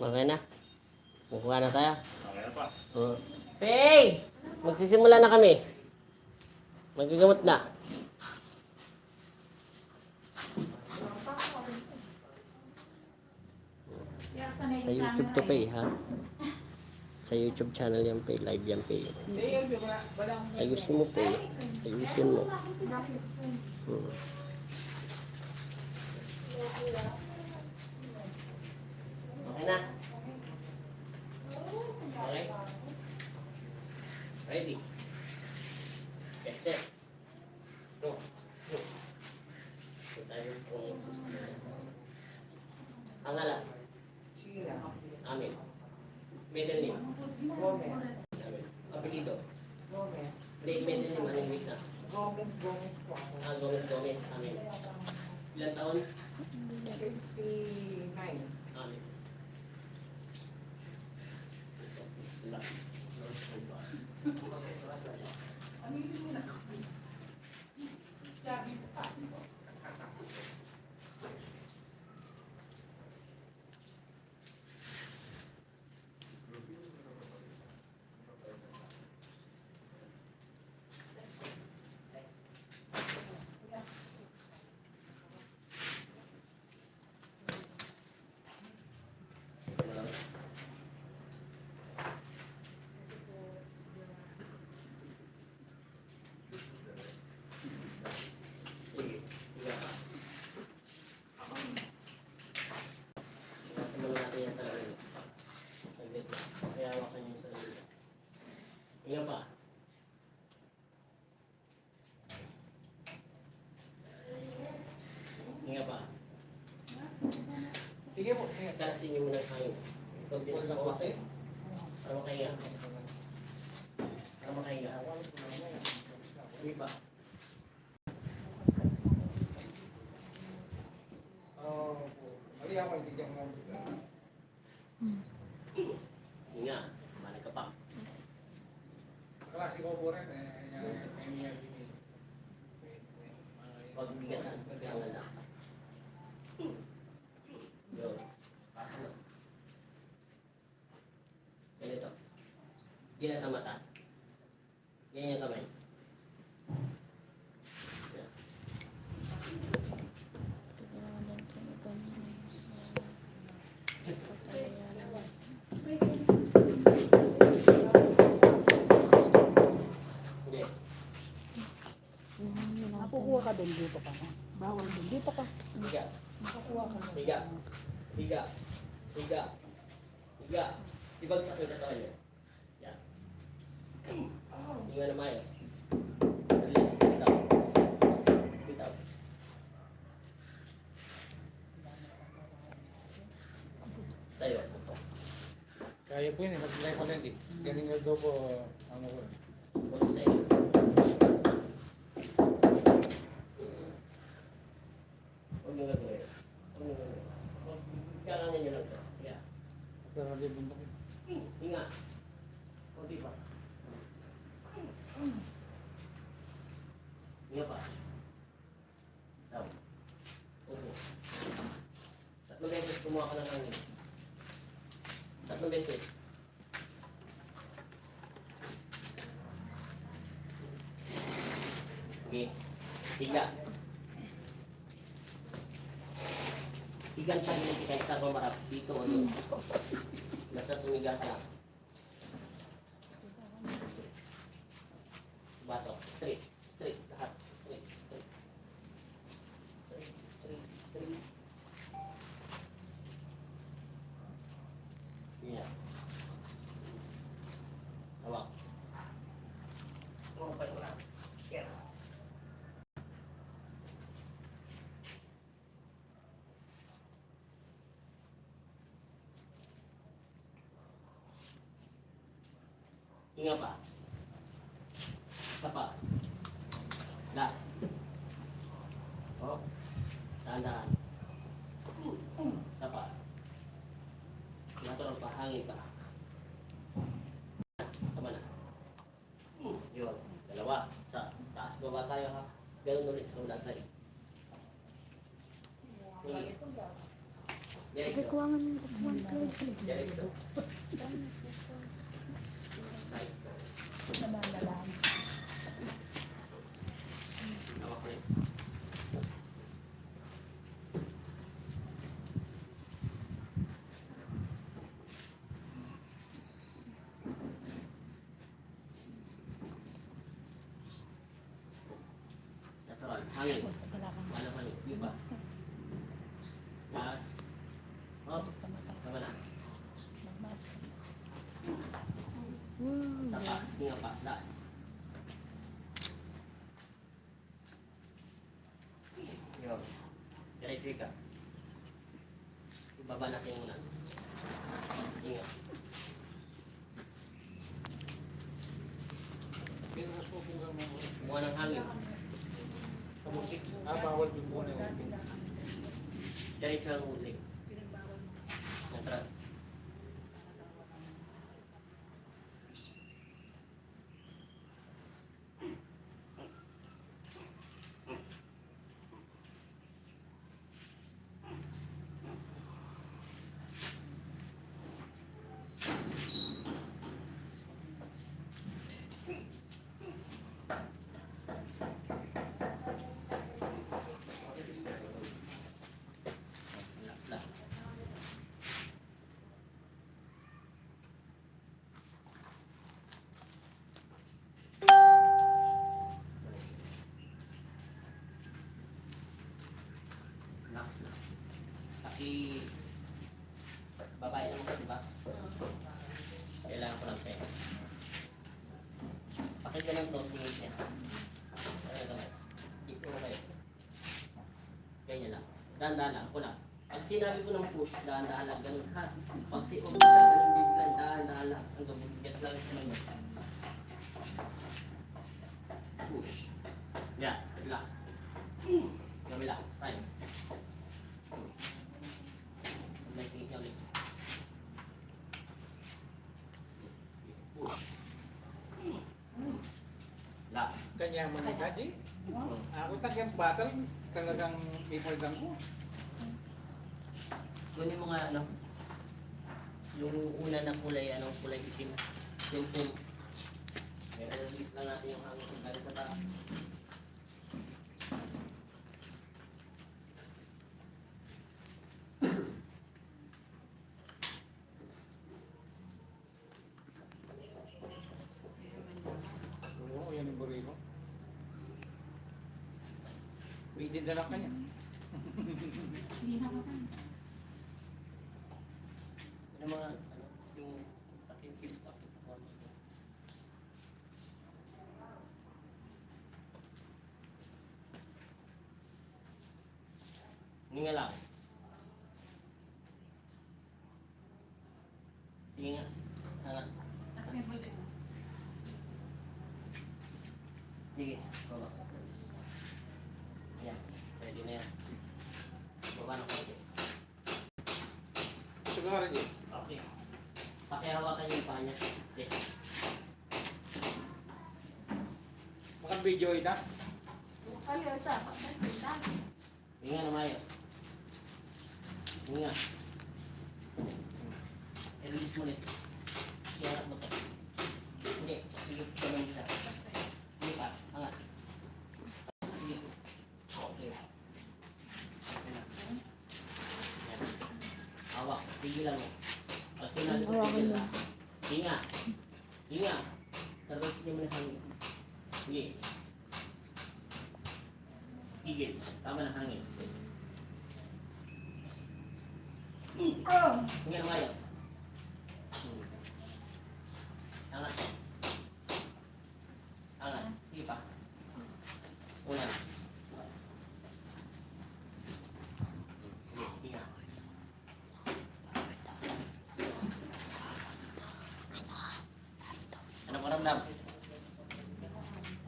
Okay na? Kukuha na tayo? Okay na pa. Hey! Magsisimula na kami. Magigamot na. Sa YouTube to pay, ha? Sa YouTube channel yan pay, live yan pay. Ayusin mo pay. Ayusin mo. Okay na? Okay? Ready? Get set. Go. Go. So tayo pong exercise. Ang alam. Amin. Middle name. Gomez. Amin. Apelido. Gomez. Middle name, anong week na? Gomez po ako. Gomez. Amin. Ilan taon? 59. Amin. Sige. Higa pa. Simulan natin yan sa sarili. Saglit lang. Kaya hawakan yung sarili. Higa pa. Hinga pa. Sige po. Kalasin niyo muna kayo. Ikaw din ang kawasin. Para makahinga. Para makahinga. Hindi pa. Mali ako, hindi ka mo. Hinga. Balik ka pa. Klase ko po rin. Pag bigatan. Jangan lang. Yun. Pasok na. Ganito. Ginata mata. Ganyan yung kamay. Yan. Hindi. Nakukuha ka doon, dito ka na. Bawal doon, dito ka. Higa. Nakakuha ka na. Higa. Higa. Higa. Higa. Ibagsak yung katawan niyo. Yan. Hinga na mayos. Release. Bitaw. Bitaw. Tayo. Kaya po yun, mag-try ko lang eh. Galing nga daw po, ano ko. Ulit tayo. Huwag nyo gagawin. Huwag nyo gagawin. Kailangan nyo lang ito. Higa. Pero di bundok yun. Hinga. Kunti pa. Hinga pa. Down. Upo. 3 beses kumuha ka ng hangin. 3 beses. Okay. Higa. Higang tangin kahit sa marap. Dito o doon. Basta tumiga ka lang. Bato. Straight. Straight. Lahat. Straight. Straight. Straight. Straight. Straight. Yeah. Hawak. Hawak pa yung lang. Yeah. Hinga pa. Isa pa. Last. Oh. Dahan-dahan. Isa pa. Natural pa. Hangin pa. Tama na. Yun. Dalawa. Sa taas baba tayo ha. Ganun ulit sa kabilang side. Hingi. Diretso. Kuwangan ng kuwan plate. Diretso. Nananalaan. Hawak ko rin. Natural. Hangin. Wala kang Wala hangin. Diba? Last. Up. Sama na. magmas. Saka. Hinga pa. Last. Yun. Diretso ka. Ibaba natin muna. Ingat. Pinuras mo po kami. Kumuha ng hangin. Kamusik. Bawal yung muna yung Diretso ang uling. Natural. Last. Relax na. Babae naman ka, di ba? Kailangan ko lang tayo. Pakinggan ng singit niya. Ano naman? Hindi ko kayo. Ganyan lang. Dahan-dahan lang. Ako lang. Pag sinabi ko ng push, dahan-dahan lang. Ganun ha. Pag ganun biglang, dahan-dahan lang. Hanggang bigat lang sa mga. Push. Yan. Relax. Gamila. Sign. May singit niya ulit. Push. Last. kanya manikaji. Ako tagyang battle, talagang ipagdang ko. Kunin mo nga ano, yung una na kulay, kulay itim. Yung pum. Release lang natin yung hangin kung galing sa taas. Oo, yan yung burrito. Pwede dala ka niya. Yung mga, yung ating field of performance. Hinga lang. Hinga. Hangat. Sige, baba. Yan, ready na yan. Baba na konti. Siguro rin. Okay. Pakihawakan niyo yung paa niya. Okay. Maka-video ita. Hinga na maayos. Hinga. I-release mo ulit. Iharap mo to. Hindi. Sige, gawin siya. Hindi pa. Angat. Sige. Okay. Okay na. Yan. Hawak. Tigilan mo. Pag sinabi ko tigil na. Hinga. Hinga. Tapos hindi mo na hangin. Sige. Tigil. Tama na hangin. Hinga na maayos. Angat. Angat. Sige pa. Una. Sige, hinga. Ano mo ramdam?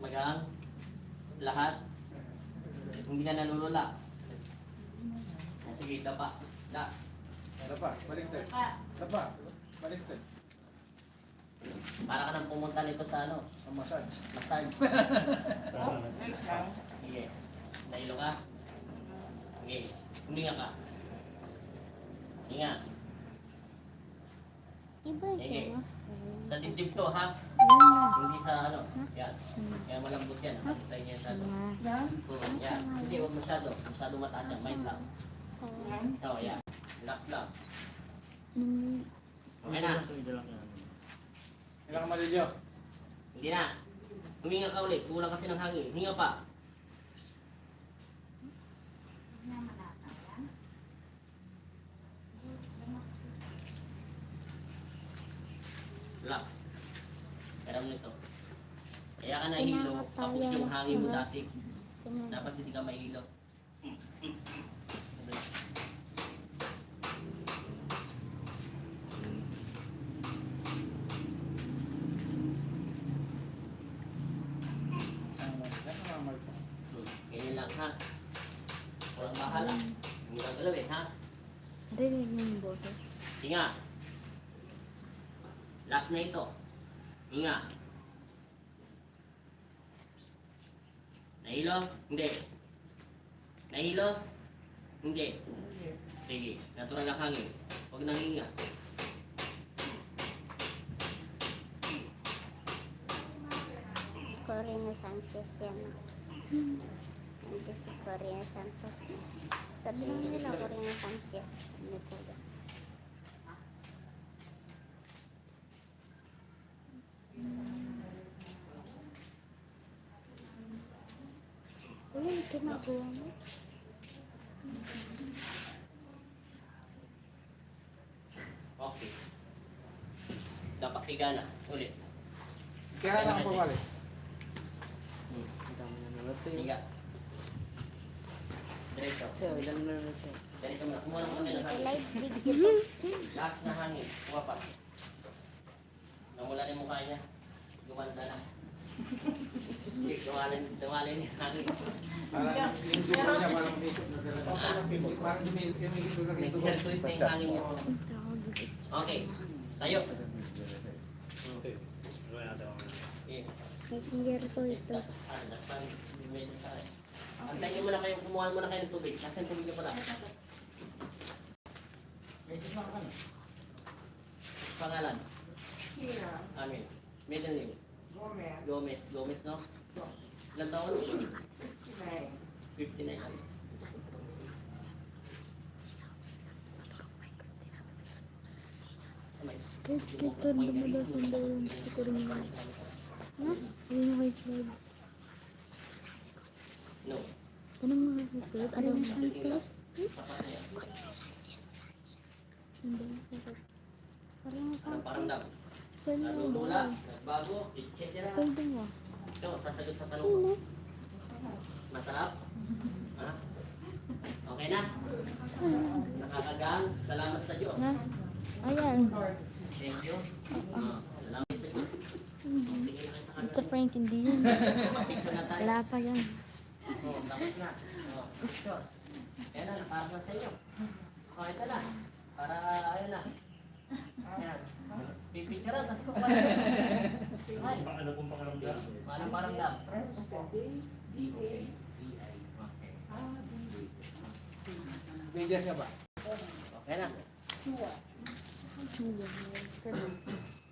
Magaan? Lahat? Hindi na nalulula? Sige, dapa. Das. Tapa, baliktad. Tapa, baliktad. Para ka nang pumunta nito sa Ang massage. massage. Sige. Nailo ka? Sige. Huminga ka. Hinga. Iba Sige. siya. Sa dibdib to, ha? Yan na. Hindi sa ano. Yan. Kaya malambot yan. Kasi sa inyo yan sa ano. Yan. Yan. Hindi, huwag masyado. Masyado mataas yan. Mind lang. Oo, yan. Relax lang. Okay na. Ilang malilyo? Hindi na. Huminga ka ulit. Kulang kasi ng hangin. Hinga pa. Relax. Kaya mo nito. Kaya ka nahihilo. Tapos yung hangin mo dati. Dapat hindi ka mahilo. Ganyan lang ha. Walang bahala. Hindi ka galawin ha. Rinig mo yung boses. Hinga. Last na ito. Hinga. Nahilo? Hindi. Nahilo? Hindi. Sige. Natural ang hangin. Huwag nang hinga. Corina Sanchez yan. Hindi si Corina Santos. Sabihin nila Corina Sanchez. Ano po ba? Uy, ginagawa mo. Okay. Dapat higa na. Ulit. Kaya lang po balik. Higa. Diretso. Diretso muna. Kumuha mo kami ng hangin. Live video. Lakas na hangin. Kuha pa. Namula na yung mukha niya. Gumanda na. Hindi, dumalan yung hangin. Parang yung siguro niya parang parang yung Nag-circulate na yung hangin niya. Okay. Tayo. Messenger ko ito. Antayin niyo muna kayo, kumuha muna kayo ng tubig. Nasaan tubig niyo pala? Pangalan? Amin. Middle name? Gomez. Gomez, no? Ilang taon? 59. Kahit kita lumabas ang dalawang ko rin mo. Ha? Hindi na kayo slide. No. Anong mga slide? Anong Santos? Tapos na yan. Hindi. Parang Anong paramdam? saan mo Nalulula, ba? nagbago, etc. Pwede mo. Ito, sasagot sa tanong mo. Masarap? Ha? Okay na? Nakakagaan? Salamat sa Diyos. Ha? Ayan. Thank you. Salamat sa Diyos. Tingin na kayo sa It's a kanila. prank, hindi yun. Picture na tayo. Wala pa yan. Oh, tapos na. Oh, picture. Ayan na, para sa inyo. Oh, ito na. Para, ayun na. Ayan. Pipicturean, tapos ko pa. Ay. Ano pong pakiramdam? Anong paramdam? Okay. Medyas nga ba? Okay na.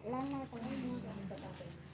Wala na tayo.